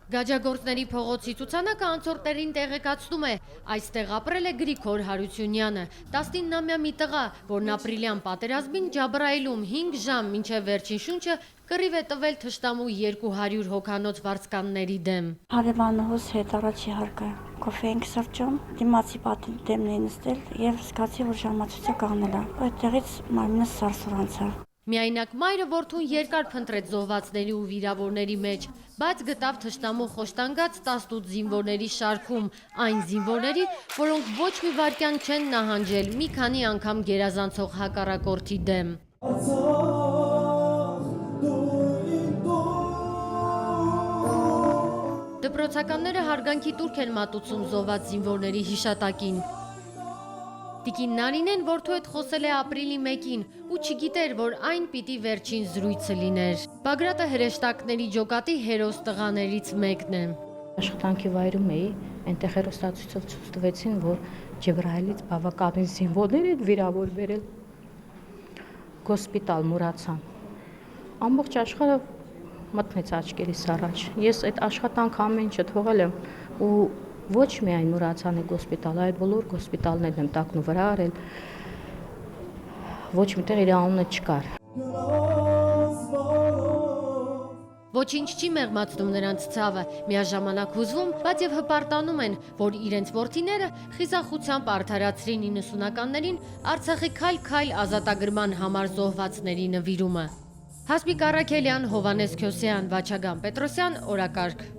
Գաջագործների փողոցի ցուցանակը անցորդներին տեղեկացնում է, այստեղ ապրել է Գրիգոր Հարությունյանը, 19-ամյա մի տղա, որն ապրիլյան պատերազմին Ջաբրայիլում 5 ժամ մինչև վերջին շունչը կռիվ է տվել թշնամու 200 հոգանոց վարձկանների դեմ։ Հարևանուհուս հետ առաջի հարկը կոֆե ենք սրճում, դիմացի պատին դեմն էին նստել եւ զգացի, որ ժամացույցը կանգնել է։ Այդտեղից մարմինս սարսուր անցավ։ Միայնակ մայրը որդուն երկար փնտրեց զոհվածների ու վիրավորների մեջ, բայց գտավ թշնամու խոշտանգած 18 զինվորների շարքում, այն զինվորների, որոնք ոչ մի վայրկյան չեն նահանջել մի քանի անգամ գերազանցող հակառակորդի դեմ։ Դպրոցականները հարգանքի տուրք են մատուցում զոհված զինվորների հիշատակին։ Տիկին Նարինեն որդու հետ խոսել է ապրիլի 1-ին ու չգիտեր, որ այն պիտի վերջին զրույցը լիներ։ Բագրատը հրեշտակների ջոկատի հերոս տղաներից մեկն է։ Աշխատանքի վայրում էի, այնտեղ հեռուստացույցով ցույց տվեցին, որ Ջեբրայիլից բավականին զինվորներ են վիրավոր բերել, հոսպիտալ մուրացան։ Ամբողջ աշխարհը մտնեց աչքերիս առաջ։ Ես այդ աշխատանքը ամեն ինչը թողել եմ ու ոչ միայն մուրացանի հոսպիտալ, այլ բոլոր հոսպիտալներն եմ տակնու վրա արել, ոչ միտեղ իր անունը չկար։ Ոչինչ չի մեղմացնում նրանց ցավը, միաժամանակ հուզվում, բայց եւ հպարտանում են, որ իրենց որդիները խիզախությամբ արդարացրին 90-ականներին Արցախի քայլ-քայլ ազատագրման համար զոհվածների նվիրումը։ Հասմիկ Առաքելյան, Հովհաննես Քյոսեյան, Վաչագան Պետրոսյան, օրակարգ։